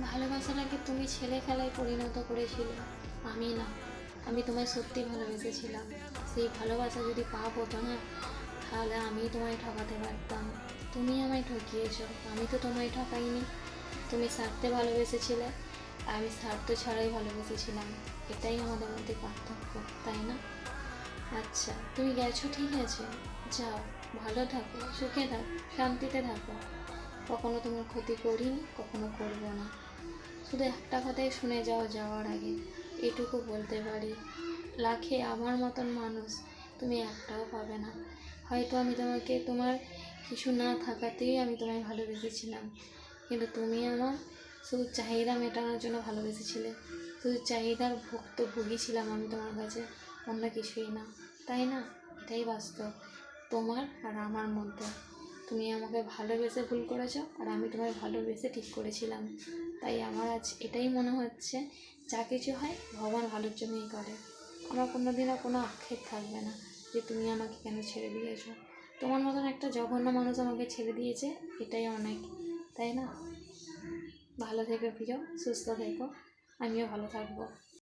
ভালোবাসাটাকে তুমি ছেলে খেলায় পরিণত করেছিলে, আমি না। আমি তোমায় সত্যি ভালোবেসেছিলাম। সেই ভালোবাসা যদি পাপ হতো না, তাহলে আমি তোমায় ঠকাতে পারতাম। তুমি আমায় ঠকিয়েছ, আমি তো তোমায় ঠকাইনি। তুমি স্বার্থে ভালোবেসেছিলে, আমি স্বার্থ ছাড়াই ভালোবেসেছিলাম। এটাই আমাদের মধ্যে পার্থক্য, তাই না? আচ্ছা, তুমি গেছো, ঠিক আছে, যাও, ভালো থাকো, সুখে থাকো, শান্তিতে থাকো। কখনো তোমার ক্ষতি করিনি, কখনো করবো না। শুধু একটা কথাই শুনে যাও যাওয়ার আগে, এটুকু বলতে পারি, লাখে আমার মতন মানুষ তুমি একটাও পাবে না। হয়তো আমি তোমাকে তোমার কিছু না থাকাতেই আমি তোমায় ভালোবেসেছিলাম, কিন্তু তুমি আমার শুধু চাহিদা মেটানোর জন্য ভালোবেসেছিলে। শুধু চাহিদার ভুক্তভোগী ছিলাম আমি তোমার কাছে, অন্য কিছুই না, তাই না? এটাই বাস্তব তোমার আর আমার মধ্যে। তুমি আমাকে ভালোবেসে ভুল করেছো, আর আমি তোমায় ভালোবেসে ঠিক করেছিলাম। তাই আমার আজ এটাই মনে হচ্ছে, যা কিছু হয় ভগবান ভালোর জন্যই করে। আমার কোনো দিনও কোনো আক্ষেপ থাকবে না যে তুমি আমাকে কেন ছেড়ে দিয়েছো। তোমার মতন একটা জঘন্য মানুষ আমাকে ছেড়ে দিয়েছে, এটাই অনেক, তাই না? ভালো থেকো প্রিয়, সুস্থ থেকো, আমিও ভালো থাকবো।